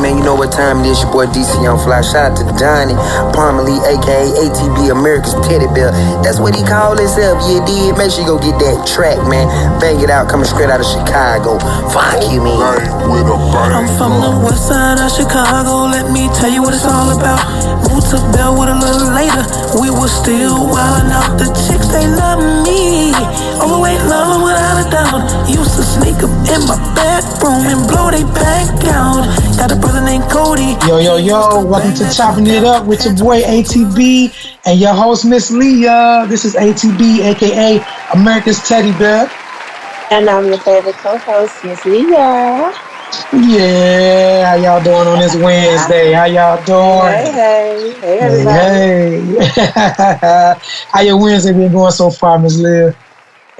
man, you know what time it is. Your boy DC Young Fly. Shout out to Donnie Parmalee, aka ATB, America's Teddy Bear. That's what he called himself. You did. Make sure you go get that track, man. Bang it out, coming straight out of Chicago. Fuck you, man. I'm from the west side of Chicago. Let me tell you what it's all about. Moved to Bellwood a little later. We were still wildin' out. The chicks, they love me. Overweight lover without a doubt. Used to sneak up in my bedroom and blow they back out. Got a brother named Cody. Yo, welcome to Chopping It Up with your boy ATB and your host Miss Leah. This is ATB, aka America's Teddy Bear. And I'm your favorite co-host, Miss Leah. Yeah, how y'all doing on this Wednesday? How y'all doing? Hey everybody. Hey. How your Wednesday been going so far, Miss Leah?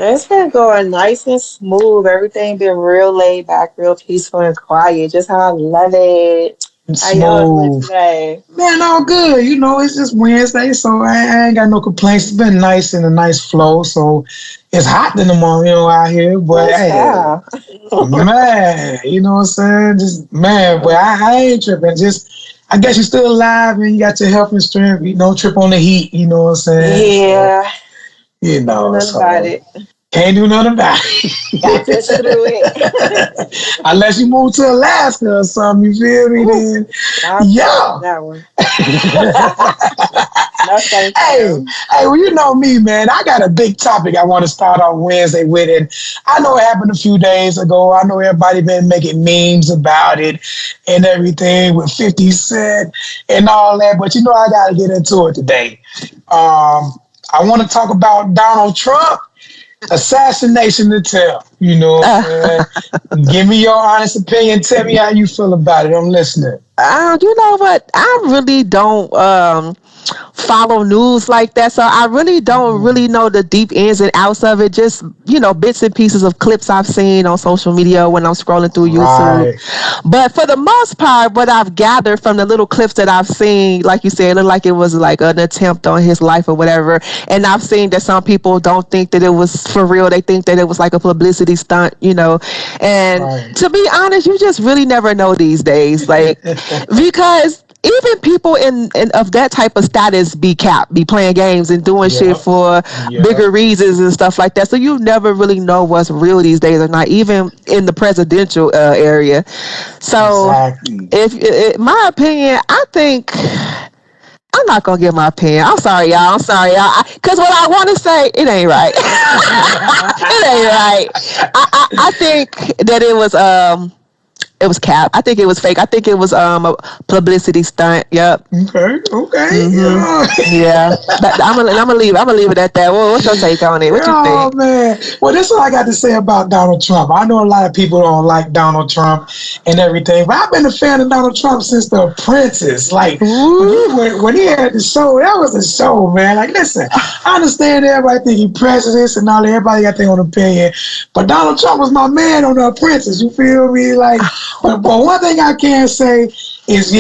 It's been going nice and smooth. Everything been real laid back, real peaceful and quiet. Just how I love it. How y'all doing today? Man, all good. You know, it's just Wednesday, so I ain't got no complaints. It's been nice and a nice flow. So it's hot in the morning, out here. But man, you know what I'm saying? Just man, but I ain't tripping. Just I guess you're still alive and you got your health and strength. You don't trip on the heat. You know what I'm saying? Yeah. So, you know, About it. Can't do nothing about it. Got to do it. Unless you move to Alaska or something, you feel me? Then, that one. No, thank you. Hey, well, you know me, man. I got a big topic I want to start on Wednesday with, and I know it happened a few days ago. I know everybody been making memes about it and everything with 50 Cent and all that, but you know I got to get into it today. I want to talk about Donald Trump. Assassination attempt, you know. Give me your honest opinion. Tell me how you feel about it. I'm listening. You know what? I really don't follow news like that, so I really don't really know the deep ins and outs of it. Just, bits and pieces of clips I've seen on social media when I'm scrolling through YouTube. Right. But for the most part, what I've gathered from the little clips that I've seen, like you said, it looked like it was like an attempt on his life or whatever. And I've seen that some people don't think that it was for real. They think that it was like a publicity stunt, And right. To be honest, you just really never know these days, like because even people in of that type of status be playing games and doing shit for bigger reasons and stuff like that. So you never really know what's real these days or not, even in the presidential area. So if my opinion, I think I'm not going to give my opinion. I'm sorry, y'all. Because what I want to say, it ain't right. It ain't right. I think that it was cap. I think it was fake. I think it was a publicity stunt. Yep. Okay. Mm-hmm. Yeah. I'm gonna leave it at that. Well, what's your take on it? What you think? Oh man. Well, this is what I got to say about Donald Trump. I know a lot of people don't like Donald Trump and everything, but I've been a fan of Donald Trump since The Apprentice. Like when he had the show, that was a show, man. Like, listen, I understand everybody think he's president and all that. Everybody got their own opinion, but Donald Trump was my man on The Apprentice. You feel me? Like. But one thing I can say is,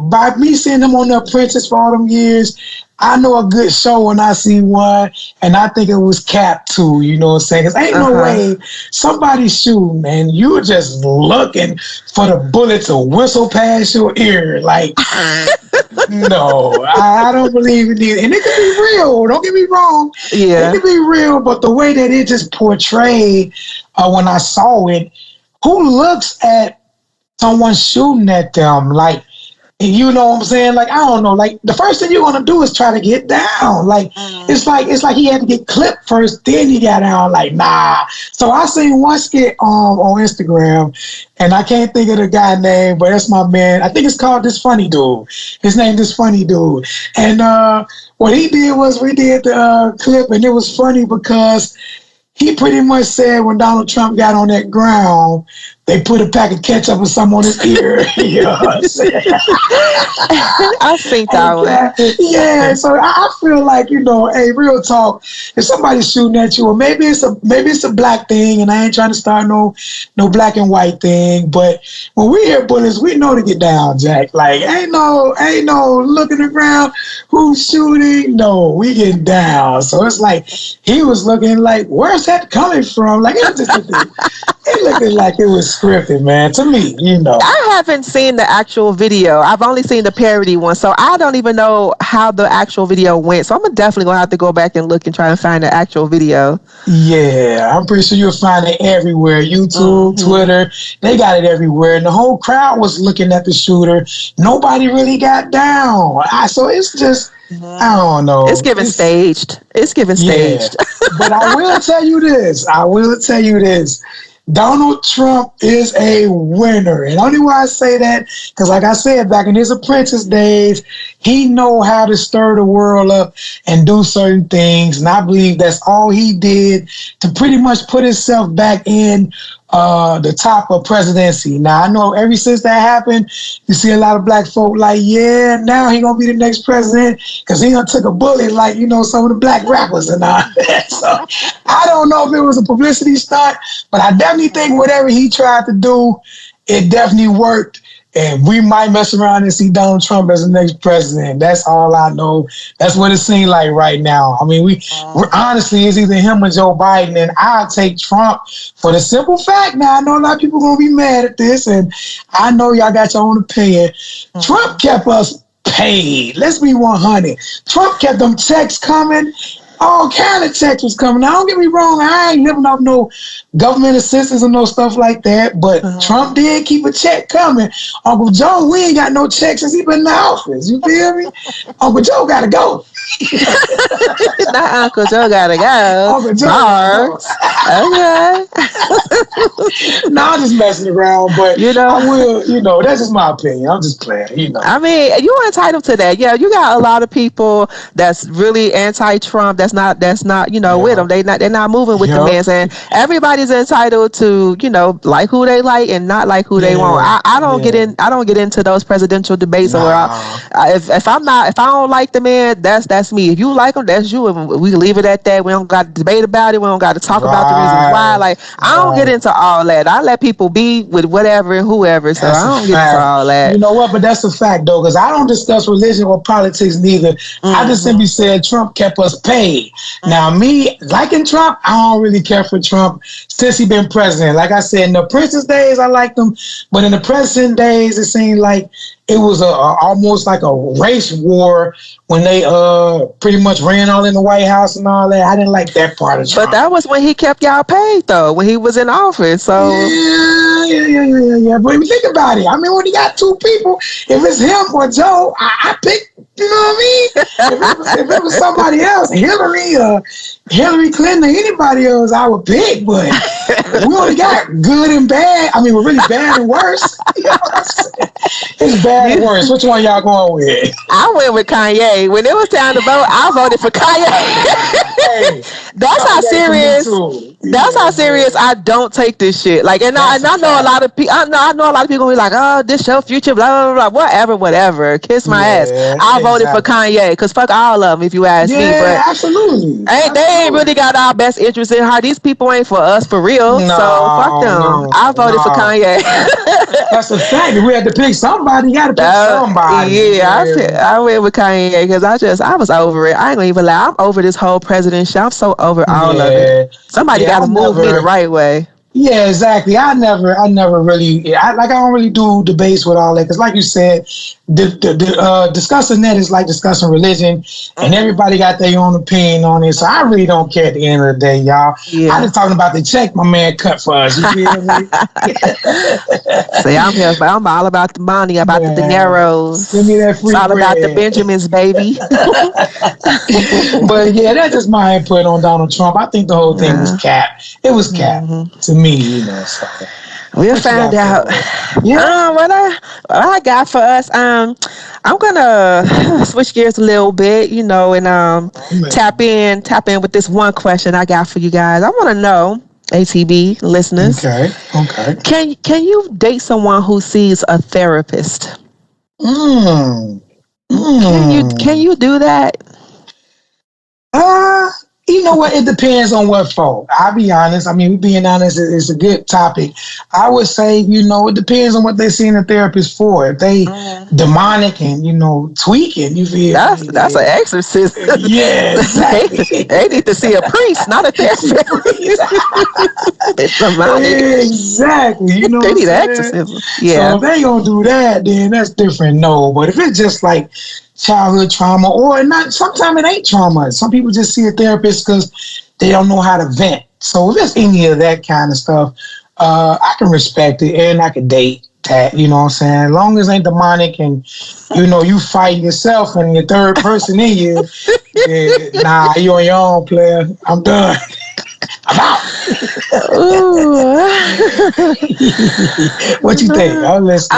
by me seeing him on The Apprentice for all them years, I know a good show when I see one, and I think it was Cap too, you know what I'm saying? Because ain't no way somebody's shooting, and you're just looking for the bullet to whistle past your ear. Like, no, I don't believe it either. And it could be real, don't get me wrong. Yeah. It could be real, but the way that it just portrayed when I saw it, who looks at someone shooting at them, like, you know what I'm saying? Like, I don't know. Like, the first thing you're gonna do is try to get down. Like, it's like he had to get clipped first, then he got down. Like, nah. So I seen one skit on Instagram, and I can't think of the guy's name, but that's my man. I think it's called This Funny Dude. His name This Funny Dude. And what he did was we did the clip, and it was funny because he pretty much said when Donald Trump got on that ground, they put a pack of ketchup or something on his ear. You know what I'm saying? I think that one. Yeah, so I feel like, hey, real talk, if somebody's shooting at you, or maybe it's a black thing, and I ain't trying to start no black and white thing, but when we hear bullets, we know to get down, Jack. Like, ain't no looking around, who's shooting? No, we getting down. So it's like he was looking like, where's that coming from? Like, it looking like it was scripted, man. To me, I haven't seen the actual video. I've only seen the parody one, so I don't even know how the actual video went. So I'm definitely gonna have to go back and look and try and find the actual video. Yeah, I'm pretty sure you'll find it everywhere. YouTube, Twitter, they got it everywhere. And the whole crowd was looking at the shooter. Nobody really got down. So it's just, I don't know. It's giving staged. It's giving staged. But I will tell you this. Donald Trump is a winner. And only why I say that, because like I said, back in his apprentice days, he know how to stir the world up and do certain things. And I believe that's all he did to pretty much put himself back in the top of presidency. Now, I know ever since that happened, you see a lot of black folk like, yeah, now he going to be the next president because he done took a bullet like, some of the black rappers and all that. So I don't know if it was a publicity stunt, but I definitely think whatever he tried to do, it definitely worked. And we might mess around and see Donald Trump as the next president. That's all I know. That's what it seems like right now. I mean, we're honestly, it's either him or Joe Biden, and I'll take Trump for the simple fact. Now, I know a lot of people are going to be mad at this, and I know y'all got your own opinion. Trump kept us paid. Let's be 100. Trump kept them checks coming. All kind of checks was coming. Now, don't get me wrong. I ain't living off no government assistance or no stuff like that. But Trump did keep a check coming. Uncle Joe, we ain't got no checks since he been in the office. You feel me? Uncle Joe got to go. Not Uncle Joe gotta go. Uncle Joe. Okay. No, I'm just messing around, but I will. That's just my opinion. I'm just playing. I mean, you're entitled to that. Yeah, you got a lot of people that's really anti-Trump. That's not. With them. They're not moving with the man. And everybody's entitled to like who they like and not like who they want. I don't get in. I don't get into those presidential debates. Or if I don't like the man, that's me. If you like him, that's you. And we leave it at that. We don't got to debate about it. We don't got to talk about the reasons why. Like, I don't get into all that. I let people be with whatever and whoever. So I don't get into all that. You know what? But that's a fact, though, because I don't discuss religion or politics neither. I just simply said Trump kept us paid. Now, me liking Trump, I don't really care for Trump since he been president. Like I said, in the Princess days, I liked him. But in the president days, it seemed like it was almost like a race war when they pretty much ran all in the White House and all that. I didn't like that part of Trump. But that was when he kept y'all paid, though, when he was in office. So yeah. But if you think about it, I mean, when you got two people, if it's him or Joe, I pick. You know what I mean? If it was somebody else, Hillary Clinton or anybody else, I would pick. But we only got good and bad. I mean, we're really bad and worse. You know what I'm saying? It's bad and worse. Which one y'all going with? I went with Kanye. When it was time to vote, I voted for Kanye. That's how serious. That's how serious I don't take this shit. Like, and I know a lot of people. I know a lot of people be like, "Oh, this your future," blah blah blah, whatever. Kiss my ass. I voted for Kanye because fuck all of them, if you ask me. But absolutely. They ain't really got our best interest in heart. These people ain't for us for real. So fuck them. I voted for Kanye. That's a fact. We had to pick somebody. You got to pick somebody. Yeah, I went with Kanye because I was over it. I ain't gonna even lie. I'm over this whole president shit. I'm so over all of it. Somebody got to move me the right way. Yeah, exactly. I never really, I don't really do debates with all that. Because like you said, discussing that is like discussing religion, and everybody got their own opinion on it. So I really don't care at the end of the day, y'all. Yeah. I just talking about the check my man cut for us. You feel me? See, I'm all about the money, about the dineros. Give me that free It's all bread. about the Benjamins, baby. But yeah, that's just my input on Donald Trump. I think the whole thing was cap. It was cap to me, So. We'll find out. Yeah. What I got for us, I'm gonna switch gears a little bit, and tap in with this one question I got for you guys. I want to know, ATB listeners. Okay. Can you date someone who sees a therapist? Can you do that? You know what? It depends on what for. I'll be honest. I mean, we being honest is a good topic. I would say, it depends on what they're seeing a therapist for. If they demonic and, tweaking, you feel me? That's an exorcism. Yeah, exactly. they need to see a priest, not a therapist. It's demonic. Exactly. You know they what need I'm an saying? exorcism. Yeah. So if they gonna do that, then that's different. No, but if it's just like childhood trauma or not, sometimes it ain't trauma. Some people just see a therapist because they don't know how to vent. So if it's any of that kind of stuff, I can respect it and I can date that, you know what I'm saying? As long as it ain't demonic and, you fight yourself and your third person in you, nah, you on your own, player. I'm done. I'm out. What you think? I'll listen.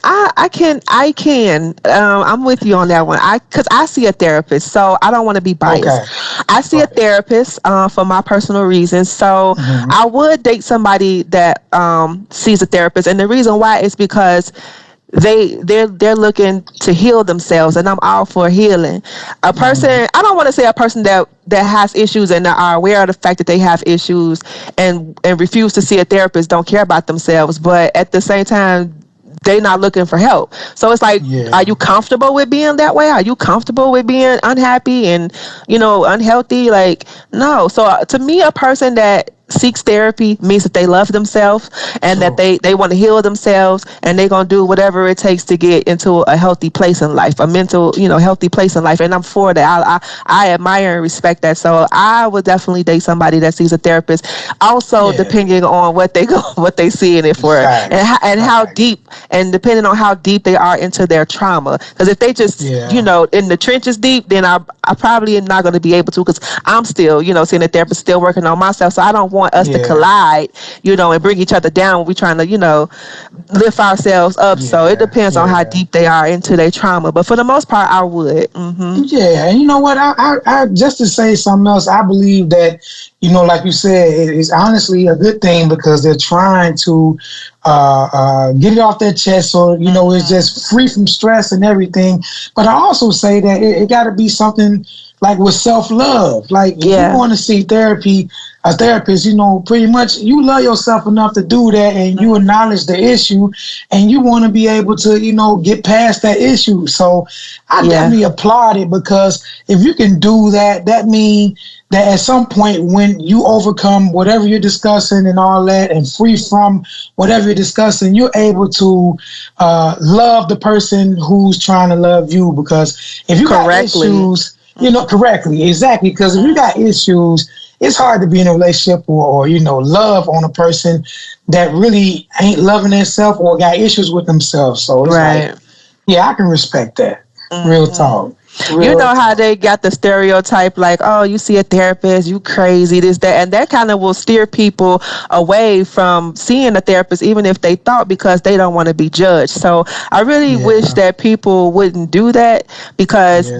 I can. I'm with you on that one. Because I see a therapist, so I don't want to be biased. Okay. I see a therapist for my personal reasons. So I would date somebody that sees a therapist, and the reason why is because they're looking to heal themselves, and I'm all for healing. A person, I don't want to say a person that has issues and are aware of the fact that they have issues and refuse to see a therapist don't care about themselves, but at the same time they're not looking for help. So it's like, are you comfortable with being that way? Are you comfortable with being unhappy and unhealthy? Like, no. So to me, a person that seeks therapy means that they love themselves and that they want to heal themselves, and they're going to do whatever it takes to get into a healthy place in life, a mental, healthy place in life. And I'm for that. I admire and respect that. So I would definitely date somebody that sees a therapist. Also, depending on what they seeing it for, and how deep, and depending on how deep they are into their trauma. Because if they just, in the trenches deep, then I probably am not going to be able to, because I'm still, seeing a therapist, still working on myself. So I don't want us to collide, and bring each other down when we're trying to, lift ourselves up. So it depends on how deep they are into their trauma. But for the most part, I would. Yeah, and you know what? I just to say something else, I believe that, like you said, it's honestly a good thing because they're trying to get it off their chest, so it's just free from stress and everything. But I also say that it got to be something like with self-love. Like if you want to see a therapist, pretty much you love yourself enough to do that, and you acknowledge the issue, and you want to be able to, get past that issue. So I definitely applaud it, because if you can do that, that means that at some point when you overcome whatever you're discussing and all that, and free from whatever you're discussing, you're able to love the person who's trying to love you. Because if you got issues, correctly, exactly. Because if you got issues, it's hard to be in a relationship or love on a person that really ain't loving themselves or got issues with themselves. So it's like, I can respect that. Real talk. How they got the stereotype, like, oh, you see a therapist, you crazy, this, that, and that kind of will steer people away from seeing a therapist, even if they thought, because they don't want to be judged. So I really wish that people wouldn't do that, because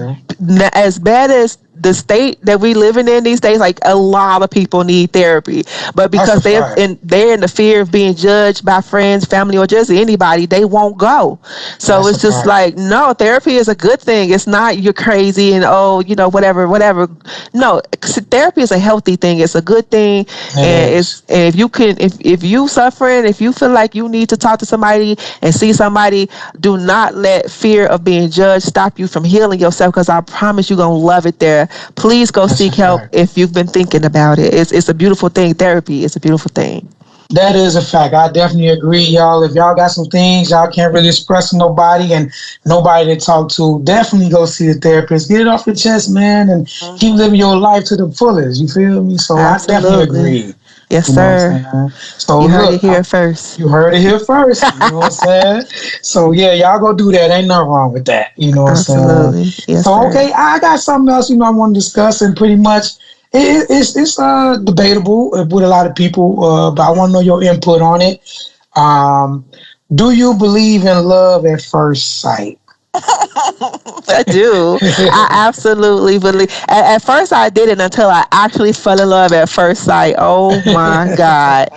as bad as the state that we living in these days, like, a lot of people need therapy, but because they're in the fear of being judged by friends, family, or just anybody, they won't go. So it's just like, no, therapy is a good thing. It's not you're crazy and whatever. No, therapy is a healthy thing. It's a good thing, and if you suffering, if you feel like you need to talk to somebody and see somebody, do not let fear of being judged stop you from healing yourself, because I promise you're gonna love it there. Please go seek help if you've been thinking about it. It's a beautiful thing. Therapy is a beautiful thing. That is a fact. I definitely agree, y'all. If y'all got some things y'all can't really express to nobody and nobody to talk to, definitely go see a therapist. Get it off your chest, man, and keep living your life to the fullest. You feel me? So Absolutely. I definitely agree. Yes, sir. So you heard it here first. You heard it here first. You know what I'm saying? So y'all go do that. Ain't nothing wrong with that. You know what I'm saying? Absolutely. Yes, so sir. okay, I got something else I want to discuss, and pretty much it's debatable with a lot of people, but I want to know your input on it. Do you believe in love at first sight? I do. I absolutely believe. At first, I didn't until I actually fell in love at first sight. Oh my God,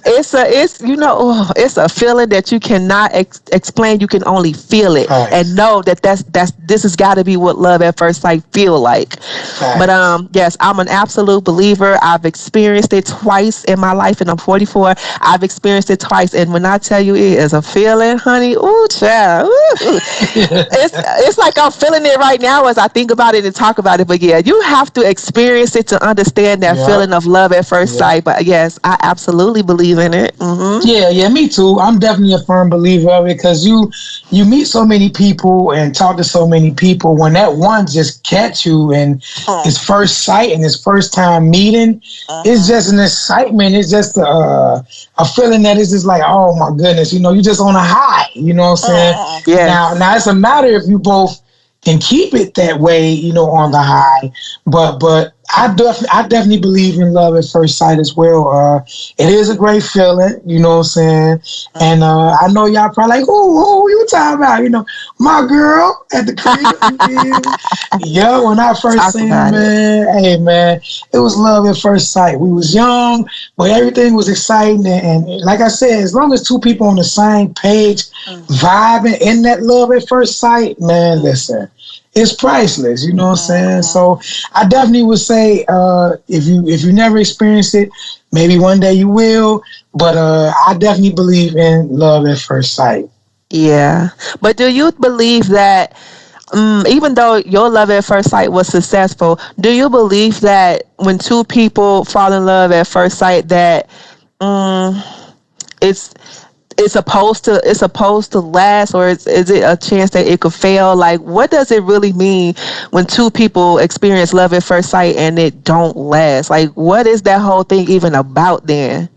it's it's a feeling that you cannot explain. You can only feel it and Facts. know that this has got to be what love at first sight feel like. But Facts. yes, I'm an absolute believer. I've experienced it twice in my life, and I'm 44. I've experienced it twice, and when I tell you it is a feeling, honey, ooh, child, ooh, it's like I'm feeling it right now as I think about it and talk about it. But yeah, you have to experience it to understand that Yep. feeling of love at first Yep. sight. But yes, I absolutely believe in it. Yeah, yeah, me too. I'm definitely a firm believer of it because you meet so many people and talk to so many people. When that one just catch you and his first sight and his first time meeting, it's just an excitement. It's just a feeling that is just like, oh my goodness, you just on a high. You know what I'm saying? Yes. Now it's a matter if you both can keep it that way, on the high. But I definitely believe in love at first sight as well. It is a great feeling, you know what I'm saying? And I know y'all probably like, who you talking about? My girl at the crib. Yeah, when I first Talk seen her, about it. man, hey man, it was love at first sight. We was young, but everything was exciting. And like I said, as long as two people on the same page, vibing in that love at first sight, man, listen, it's priceless. You know what I'm saying? So I definitely would say if you never experienced it, maybe one day you will. But I definitely believe in love at first sight. Yeah. But do you believe that even though your love at first sight was successful, do you believe that when two people fall in love at first sight that it's it's supposed to last, or is it a chance that it could fail? Like, what does it really mean when two people experience love at first sight and it don't last? Like, what is that whole thing even about then?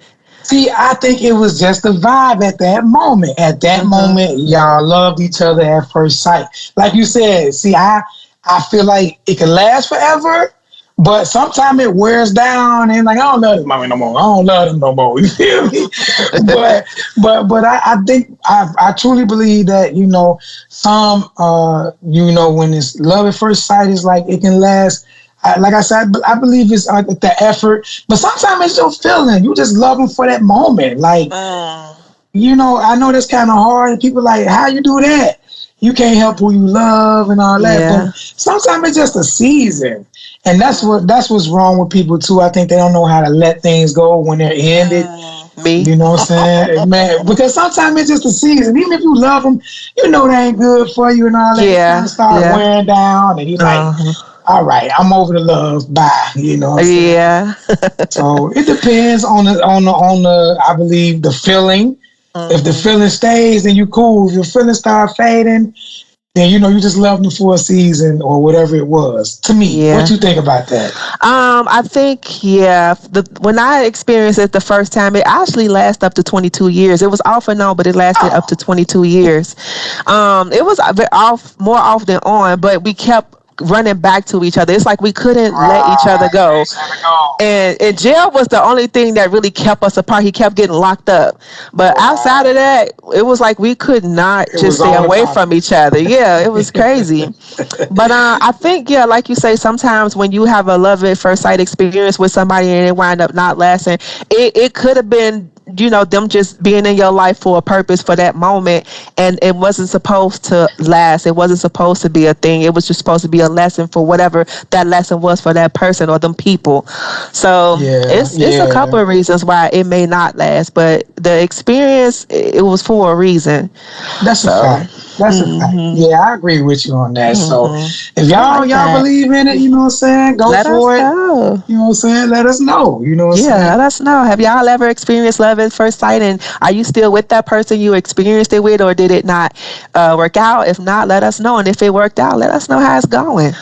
See, I think it was just a vibe at that moment. At that moment, y'all loved each other at first sight. Like you said, see, I feel like it can last forever, but sometimes it wears down and like I don't love this mommy no more. I don't love them no more. You feel me? but I think I truly believe that some when it's love at first sight is like it can last. Like I said, I believe it's the effort, but sometimes it's your feeling. You just love them for that moment. Like, I know that's kind of hard. And people like, how you do that? You can't help who you love and all that. Yeah. But sometimes it's just a season. And that's what's wrong with people too. I think they don't know how to let things go when they're ended. Me? You know what I'm saying? Man, because sometimes it's just a season. Even if you love them, they ain't good for you and all that. It kind Yeah. of start Yeah. wearing down and you like, Uh-huh. all right, I'm over the love. Bye. You know what I'm saying? Yeah. So it depends on the I believe the feeling. If the feeling stays, then you cool. If your feelings start fading, then you just love them for a season or whatever it was. To me, Yeah. what you think about that? I think when I experienced it the first time, it actually lasted up to 22 years. It was off and on, but it lasted up to 22 years. It was a bit off, more off than on, but we kept running back to each other. It's like we couldn't let each other go. And jail was the only thing that really kept us apart. He kept getting locked up. But outside of that, it was like we could not It just was stay on and away from popping. each other. Yeah, it was crazy. But I think, like you say, sometimes when you have a love at first sight experience with somebody and it wind up not lasting, it could have been them just being in your life for a purpose for that moment, and it wasn't supposed to last. It wasn't supposed to be a thing. It was just supposed to be a lesson for whatever that lesson was for that person or them people. So Yeah, it's a couple yeah. of reasons why it may not last, but the experience, it was for a reason. That's a So fact. That's a fact. Yeah, I agree with you on that. So if I y'all like that. believe in it, you know what I'm saying, go Let us for it. know. You know what I'm saying? Let us know. You know what I'm Yeah, saying? let us know. Have y'all ever experienced love at first sight? And are you still with that person you experienced it with, or did it not work out? If not, let us know. And if it worked out, let us know how it's going.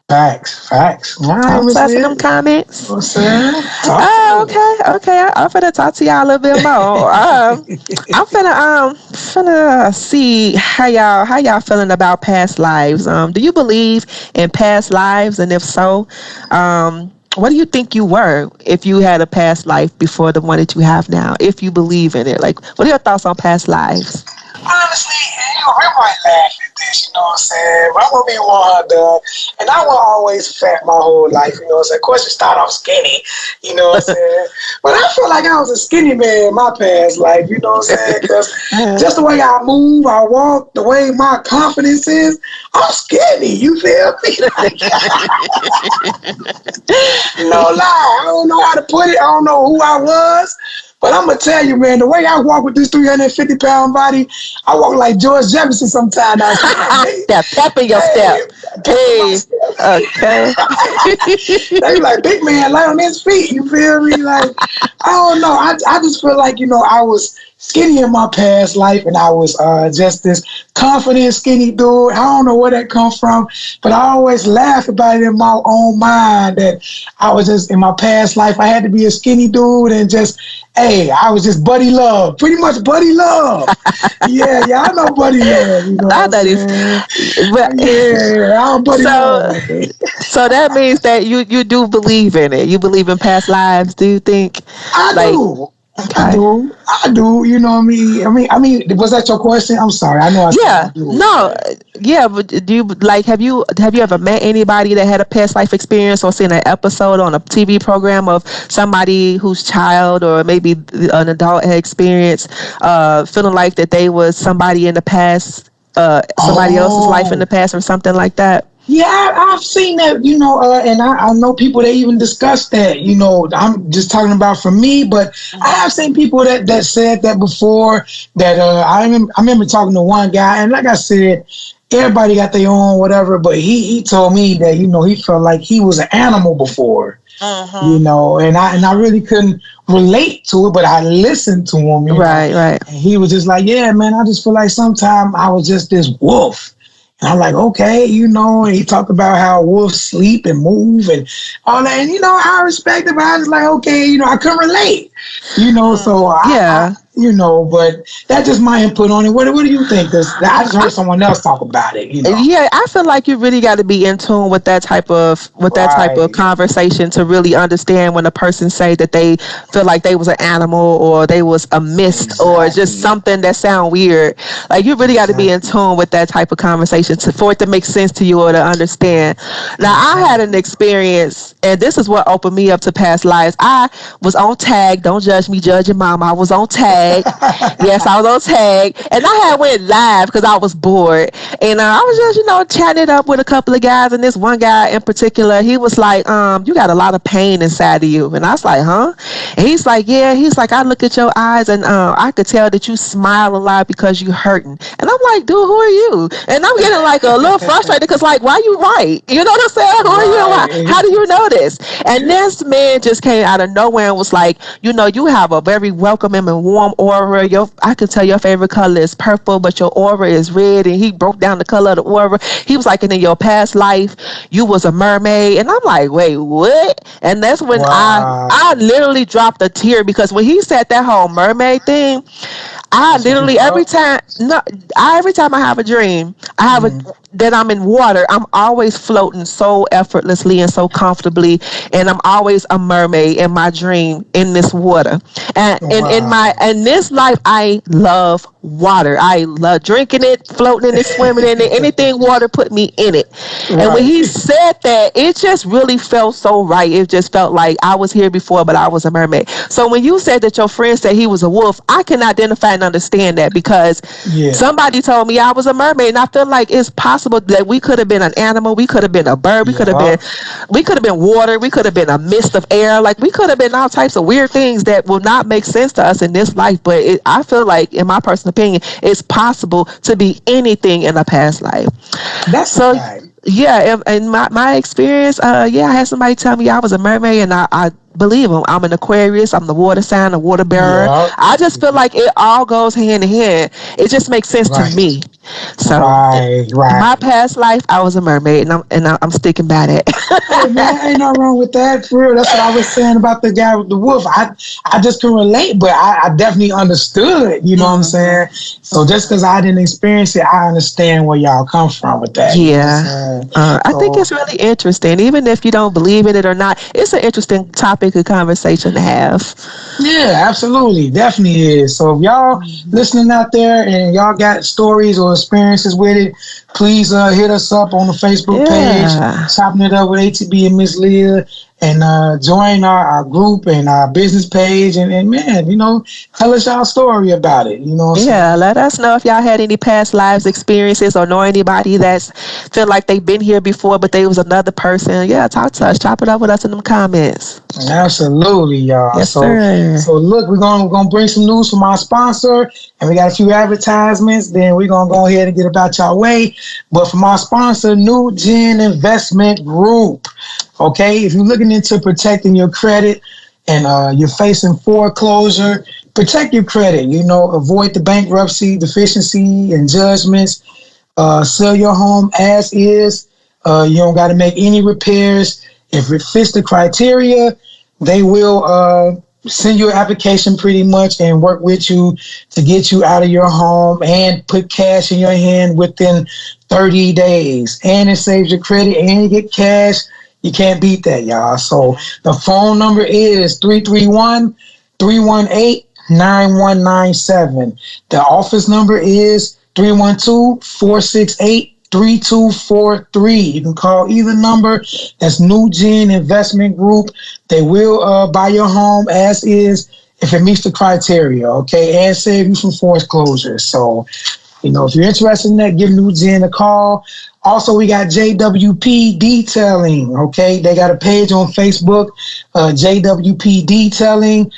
Facts. All right, Talk to Miss us in Ed. them You know comments. what I'm saying? Talk Oh, to okay. I'm finna talk to y'all a little bit more. I'm finna see how y'all feeling about past lives. Do you believe in past lives? And if so, what do you think you were if you had a past life before the one that you have now? If you believe in it, like, what are your thoughts on past lives? honestly, we might laugh at this, you know what I'm saying? But I'm gonna be 100, and I was always fat my whole life, you know what I'm saying? Of course, you start off skinny, you know what I'm saying? But I feel like I was a skinny man in my past life, you know what I'm saying? Because just the way I move, I walk, the way my confidence is, I'm skinny, you feel me? No lie, I don't know how to put it, I don't know who I was. But I'm going to tell you, man, the way I walk with this 350-pound body, I walk like George Jefferson sometimes. That pep in your step. Hey, okay. They be like, big man, lay on his feet. You feel me? Like, I don't know. I just feel like, I was skinny in my past life, and I was just this confident, skinny dude. I don't know where that comes from, but I always laugh about it in my own mind that I was just, in my past life, I had to be a skinny dude and just, hey, I was just Buddy Love. Pretty much Buddy Love. Yeah, I know Buddy Love. You know I what know I'm this. saying? Yeah, I'm Buddy Love. So that means that you do believe in it. You believe in past lives, do you think? I do. Okay. I do. You know what I mean, was that your question? I'm sorry. I know I said I do. No. Yeah, but do you have you ever met anybody that had a past life experience or seen an episode on a TV program of somebody whose child or maybe an adult had experienced feeling like that they was somebody in the past, somebody else's life in the past or something like that? Yeah, I've seen that, and I know people that even discuss that, I'm just talking about for me, but I have seen people that said that before, that I remember talking to one guy, and like I said, everybody got their own whatever, but he told me that, he felt like he was an animal before, and I really couldn't relate to it, but I listened to him, Right. And he was just like, yeah, man, I just feel like sometimes I was just this wolf. And I'm like, okay, and he talked about how wolves sleep and move and all that. And, I respect it, but I was like, okay, I couldn't relate, so but that's just my input on it. What do you think? Because I just heard someone else talk about it, Yeah, I feel like you really got to be in tune with that type of conversation to really understand when a person say that they feel like they was an animal or they was a mist or just something that sound weird. Like you really got to be in tune with that type of conversation for it to make sense to you or to understand. Now, I had an experience, and this is what opened me up to past lives. I was on tag. Don't judge me, judge your mom. I was on tag. Yes, I was on tag, and I had went live because I was bored, and I was just chatting it up with a couple of guys, and this one guy in particular, he was like, you got a lot of pain inside of you, and I was like, huh? And he's like, yeah. He's like, I look at your eyes, and I could tell that you smile a lot because you hurting, and I'm like, dude, who are you? And I'm getting like a little frustrated because like, why you right? You know what I'm saying? Who are you? How do you know this? And this man just came out of nowhere and was like, you have a very welcoming and warm aura. I could tell your favorite color is purple, but your aura is red. And he broke down the color of the aura. He was like, and in your past life, you was a mermaid. And I'm like, wait, what? And that's when I literally dropped a tear because when he said that whole mermaid thing, I literally every time I have a dream, that I'm in water, I'm always floating so effortlessly and so comfortably, and I'm always a mermaid in my dream in this water. And in this life, I love water. I love drinking it, floating in it, swimming in it, anything water put me in it. Right. And when he said that, it just really felt so right. It just felt like I was here before, but I was a mermaid. So when you said that your friend said he was a wolf, I can identify and understand that because somebody told me I was a mermaid, and I feel like it's possible that we could have been an animal, we could have been a bird, we could have been water, we could have been a mist of air, like we could have been all types of weird things that will not make sense to us in this life. But I feel like, in my personal opinion, it's possible to be anything in a past life. That's so right. Yeah, in my experience, I had somebody tell me I was a mermaid, and I believe them. I'm an Aquarius. I'm the water sign, a water bearer. I just feel like it all goes hand in hand. It just makes sense to me. So, Right, in my right. past life, I was a mermaid, and I'm sticking by that. Hey man, ain't no wrong with that. For real, that's what I was saying about the guy with the wolf. I just can relate, but I definitely understood. You know what I'm saying? So just because I didn't experience it, I understand where y'all come from with that. You know what I'm Yeah. saying? I think So it's really interesting. Even if you don't believe in it or not, it's an interesting topic of conversation to have. yeah, absolutely, definitely is. So if y'all listening out there and y'all got stories or experiences with it, please hit us up on the Facebook page, Yeah. chopping it up with ATB and Miss Leah, and join our group and our business page. And man, tell us y'all story about it. You know what I'm Yeah, saying? let us know if y'all had any past lives experiences or know anybody that's feel like they've been here before, but they was another person. Yeah, talk to us. Chop it up with us in them comments. Absolutely, y'all. Yes, So, sir. so look, we're gonna bring some news from our sponsor, and we got a few advertisements. Then we're gonna go ahead and get about y'all way. But from our sponsor, New Gen Investment Group. Okay, if you're looking into protecting your credit and you're facing foreclosure, protect your credit. Avoid the bankruptcy, deficiency, and judgments. Sell your home as is. You don't got to make any repairs. If it fits the criteria, they will send you an application pretty much and work with you to get you out of your home and put cash in your hand within 30 days. And it saves your credit and you get cash. You can't beat that, y'all. So the phone number is 331-318-9197. The office number is 312-468-3243. You can call either number. That's New Gen Investment Group. They will buy your home as is if it meets the criteria, okay, and save you from foreclosure. So, if you're interested in that, give New Gen a call. Also, we got JWP Detailing, okay? They got a page on Facebook, JWP Detailing.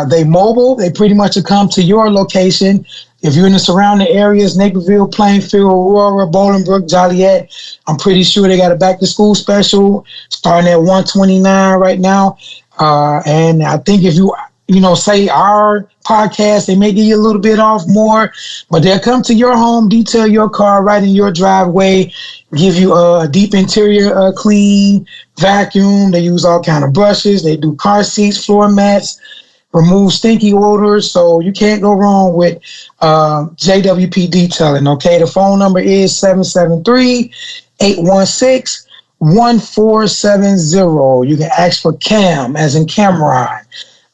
They mobile. They pretty much will come to your location. If you're in the surrounding areas, Naperville, Plainfield, Aurora, Bolingbrook, Joliet, I'm pretty sure they got a back-to-school special starting at $129 right now. And I think if you say our podcast, they may give you a little bit off more, but they'll come to your home, detail your car right in your driveway, give you a deep interior clean, vacuum. They use all kind of brushes. They do car seats, floor mats, remove stinky odors. So you can't go wrong with JWP Detailing, okay? The phone number is 773-816-1470. You can ask for Cam, as in Cameron.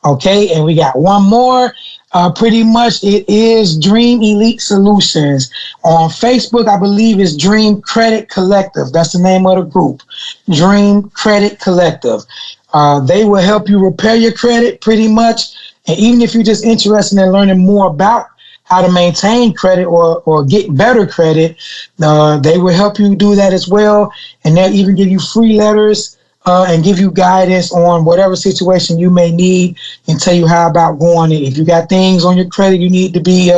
Okay, and we got one more. Pretty much it is Dream Elite Solutions. On Facebook, I believe it's Dream Credit Collective. That's the name of the group, Dream Credit Collective. They will help you repair your credit pretty much. And even if you're just interested in learning more about how to maintain credit or get better credit, they will help you do that as well. And they'll even give you free letters and give you guidance on whatever situation you may need and tell you how about going it. If you got things on your credit you need to be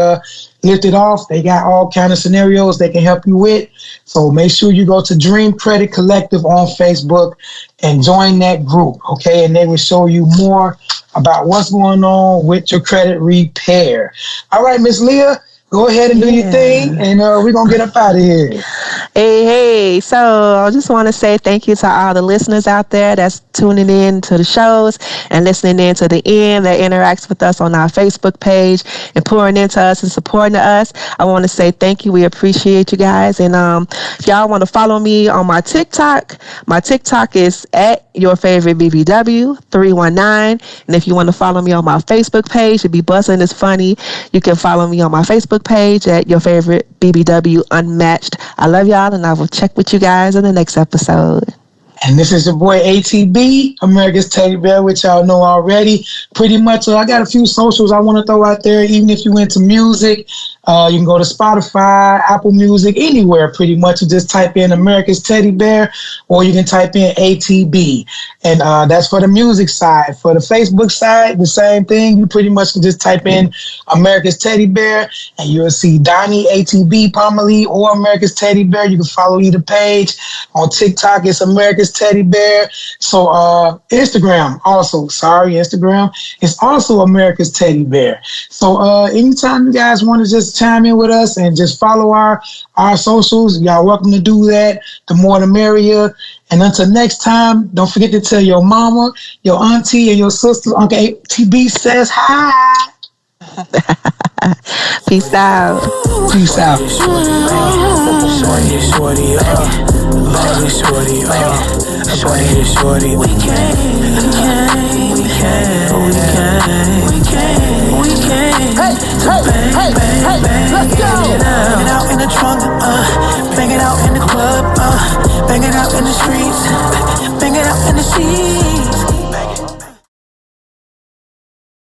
lifted off, they got all kind of scenarios they can help you with. So make sure you go to Dream Credit Collective on Facebook and join that group, okay? And they will show you more about what's going on with your credit repair. All right, Miss Leah, go ahead and do your thing, and we're going to get up out of here. Hey. So I just want to say thank you to all the listeners out there that's tuning in to the shows and listening in to the end, that interacts with us on our Facebook page and pouring into us and supporting us. I want to say thank you. We appreciate you guys. And if y'all want to follow me on my TikTok is at your favorite BBW 319. And if you want to follow me on my Facebook page, it'd be Buzzing is Funny. You can follow me on my Facebook page at your favorite BBW Unmatched. I love y'all, and I will check with you guys in the next episode. And this is your boy ATB, America's Teddy Bear, which y'all know already. Pretty much, I got a few socials I want to throw out there. Even if you into music, you can go to Spotify, Apple Music, anywhere pretty much. You just type in America's Teddy Bear, or you can type in ATB. And that's for the music side. For the Facebook side, the same thing. You pretty much can just type in America's Teddy Bear, and you'll see Donnie, ATB, Pomely, or America's Teddy Bear. You can follow either page. On TikTok, it's America's Teddy Bear. So Instagram is also America's Teddy Bear. So anytime you guys want to just chime in with us and just follow our socials, y'all welcome to do that. The more the merrier. And until next time, don't forget to tell your mama, your auntie, and your sister, Uncle TB says hi. Peace out. Peace out. Hey, let's go. Bang it out in the trunk, bang it out in the club.